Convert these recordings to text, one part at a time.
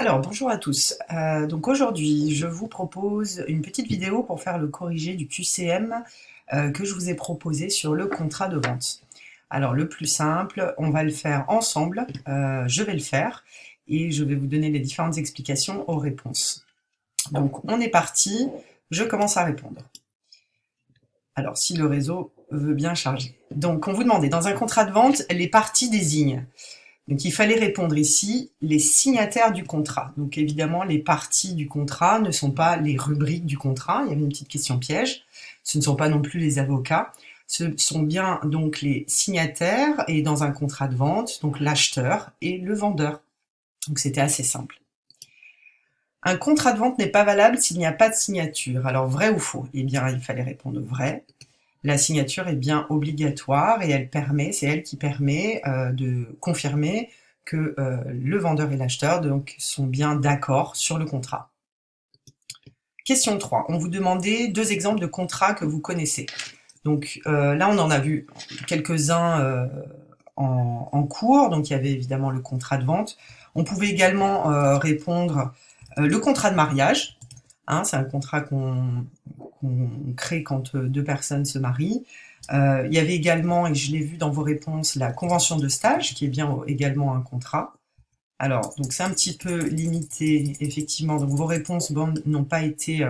Alors, bonjour à tous. Donc aujourd'hui, je vous propose une petite vidéo pour faire le corrigé du QCM que je vous ai proposé sur le contrat de vente. Alors, le plus simple, on va le faire ensemble. Je vais le faire et je vais vous donner les différentes explications aux réponses. Donc, on est parti. Je commence à répondre. Alors, si le réseau veut bien charger. Donc, on vous demandait, dans un contrat de vente, les parties désignent. Donc il fallait répondre ici les signataires du contrat. Donc évidemment, les parties du contrat ne sont pas les rubriques du contrat. Il y avait une petite question piège. Ce ne sont pas non plus les avocats. Ce sont bien donc les signataires et dans un contrat de vente, donc l'acheteur et le vendeur. Donc c'était assez simple. Un contrat de vente n'est pas valable s'il n'y a pas de signature. Alors vrai ou faux? Eh bien, il fallait répondre vrai. La signature est bien obligatoire et c'est elle qui permet de confirmer que le vendeur et l'acheteur donc sont bien d'accord sur le contrat. Question 3. On vous demandait 2 exemples de contrats que vous connaissez. Donc là, on en a vu quelques-uns en cours. Donc il y avait évidemment le contrat de vente. On pouvait également répondre le contrat de mariage. Hein, c'est un contrat qu'on crée quand 2 personnes se marient. Il y avait également, et je l'ai vu dans vos réponses, la convention de stage, qui est bien également un contrat. Alors, donc c'est un petit peu limité, effectivement. Donc vos réponses n'ont pas été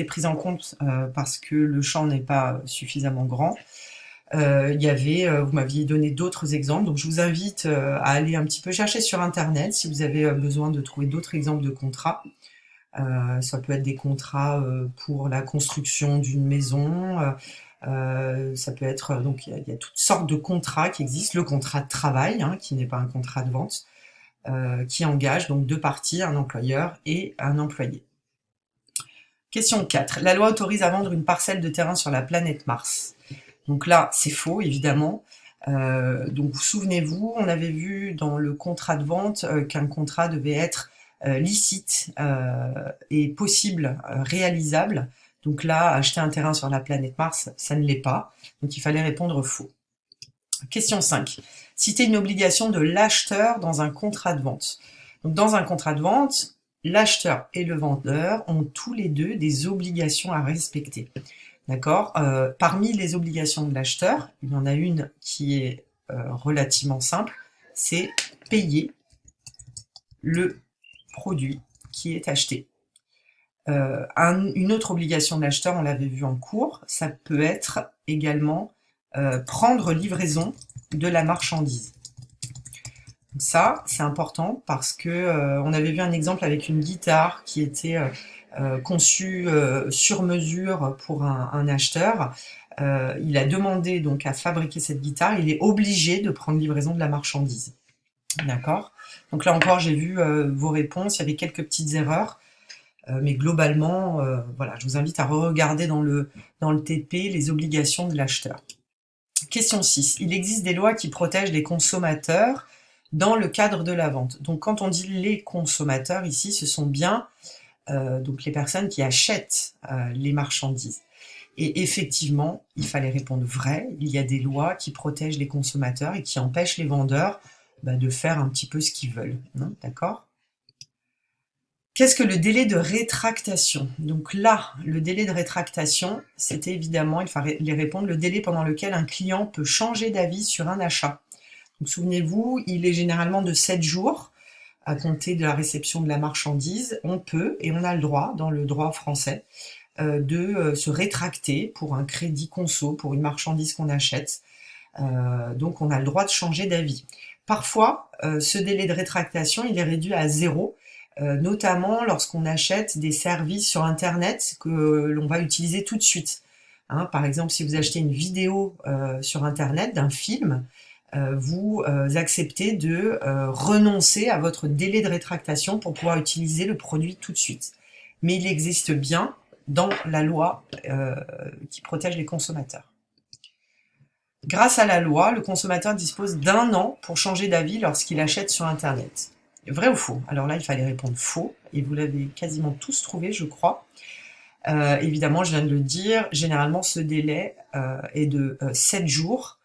prises en compte parce que le champ n'est pas suffisamment grand. Vous m'aviez donné d'autres exemples, donc je vous invite à aller un petit peu chercher sur Internet si vous avez besoin de trouver d'autres exemples de contrats. Ça peut être des contrats pour la construction d'une maison, ça peut être donc il y a toutes sortes de contrats qui existent. Le contrat de travail, hein, qui n'est pas un contrat de vente, qui engage donc 2 parties, un employeur et un employé. Question 4. La loi autorise à vendre une parcelle de terrain sur la planète Mars. Donc là, c'est faux, évidemment. Donc souvenez-vous, on avait vu dans le contrat de vente qu'un contrat devait être licite et possible, réalisable. Donc là, acheter un terrain sur la planète Mars, ça ne l'est pas. Donc il fallait répondre faux. Question 5. Citer une obligation de l'acheteur dans un contrat de vente. Donc dans un contrat de vente, l'acheteur et le vendeur ont tous les deux des obligations à respecter. D'accord. Parmi les obligations de l'acheteur, il y en a une qui est relativement simple, c'est payer le produit qui est acheté. Une autre obligation de l'acheteur, on l'avait vu en cours, ça peut être également prendre livraison de la marchandise. Ça, c'est important parce que on avait vu un exemple avec une guitare qui était conçue sur mesure pour un acheteur. Il a demandé donc à fabriquer cette guitare, il est obligé de prendre livraison de la marchandise. D'accord. Donc là encore, j'ai vu vos réponses, il y avait quelques petites erreurs, mais globalement, voilà, je vous invite à re-regarder dans le TP les obligations de l'acheteur. Question 6. Il existe des lois qui protègent les consommateurs dans le cadre de la vente. Donc quand on dit les consommateurs ici, ce sont bien donc les personnes qui achètent les marchandises. Et effectivement, il fallait répondre vrai, il y a des lois qui protègent les consommateurs et qui empêchent les vendeurs de faire un petit peu ce qu'ils veulent. Hein, d'accord. Qu'est-ce que le délai de rétractation? Donc là, le délai de rétractation, c'était évidemment, il fallait répondre, le délai pendant lequel un client peut changer d'avis sur un achat. Donc souvenez-vous, il est généralement de 7 jours à compter de la réception de la marchandise. On peut, et on a le droit, dans le droit français, de se rétracter pour un crédit conso, pour une marchandise qu'on achète. Donc on a le droit de changer d'avis. Parfois, ce délai de rétractation, il est réduit à 0, notamment lorsqu'on achète des services sur Internet que l'on va utiliser tout de suite. Hein, par exemple, si vous achetez une vidéo sur Internet d'un film, vous acceptez de renoncer à votre délai de rétractation pour pouvoir utiliser le produit tout de suite. Mais il existe bien dans la loi qui protège les consommateurs. Grâce à la loi, le consommateur dispose d'1 an pour changer d'avis lorsqu'il achète sur Internet. Vrai ou faux? Alors là, il fallait répondre faux, et vous l'avez quasiment tous trouvé, je crois. Évidemment, je viens de le dire, généralement ce délai est de 7 jours,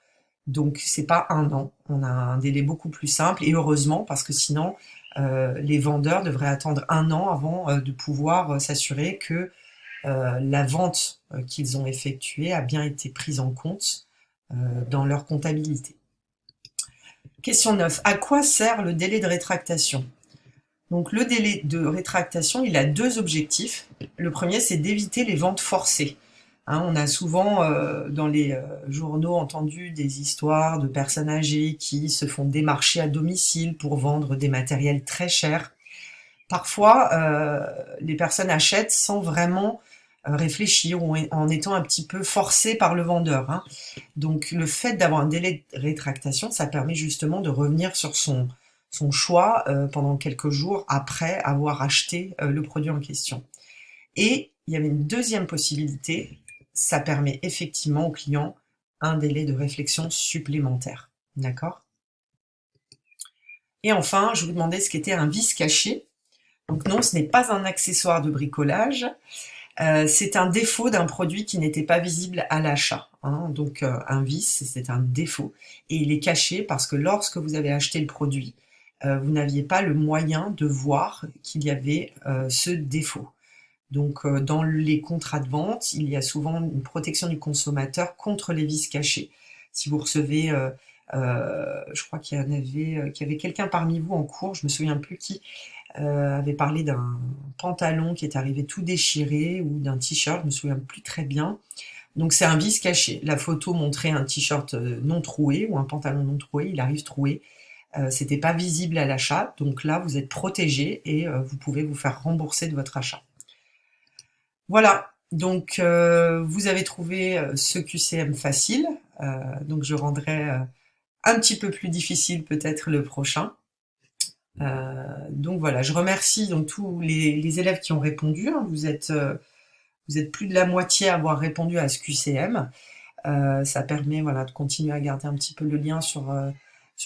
donc c'est pas 1 an. On a un délai beaucoup plus simple, et heureusement, parce que sinon, les vendeurs devraient attendre 1 an avant de pouvoir s'assurer que la vente qu'ils ont effectuée a bien été prise en compte dans leur comptabilité. Question 9. À quoi sert le délai de rétractation? Donc le délai de rétractation, il a 2 objectifs. Le premier, c'est d'éviter les ventes forcées. Hein, on a souvent dans les journaux entendu des histoires de personnes âgées qui se font démarcher à domicile pour vendre des matériels très chers. Parfois, les personnes achètent sans vraiment réfléchir ou en étant un petit peu forcées par le vendeur. Hein. Donc le fait d'avoir un délai de rétractation, ça permet justement de revenir sur son choix pendant quelques jours après avoir acheté le produit en question. Et il y avait une deuxième possibilité, ça permet effectivement au client un délai de réflexion supplémentaire. D'accord? Et enfin, je vous demandais ce qu'était un vice caché. Donc non, ce n'est pas un accessoire de bricolage, c'est un défaut d'un produit qui n'était pas visible à l'achat. Hein. Donc un vice, c'est un défaut. Et il est caché parce que lorsque vous avez acheté le produit, vous n'aviez pas le moyen de voir qu'il y avait ce défaut. Donc dans les contrats de vente, il y a souvent une protection du consommateur contre les vices cachés. Si vous recevez, je crois qu'il y avait quelqu'un parmi vous en cours, je me souviens plus qui, avait parlé d'un pantalon qui est arrivé tout déchiré ou d'un t-shirt, je me souviens plus très bien. Donc c'est un vice caché. La photo montrait un t-shirt non troué ou un pantalon non troué, il arrive troué. C'était pas visible à l'achat, donc là vous êtes protégé et vous pouvez vous faire rembourser de votre achat. Voilà, donc vous avez trouvé ce QCM facile, donc je rendrai un petit peu plus difficile peut-être le prochain. Donc voilà, je remercie donc tous les élèves qui ont répondu. Hein. Vous êtes plus de la moitié à avoir répondu à ce QCM. Ça permet voilà de continuer à garder un petit peu le lien sur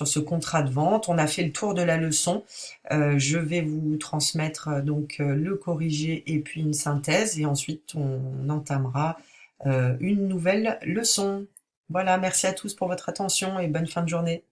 ce contrat de vente. On a fait le tour de la leçon. Je vais vous transmettre donc le corrigé et puis une synthèse et ensuite on entamera une nouvelle leçon. Voilà, merci à tous pour votre attention et bonne fin de journée.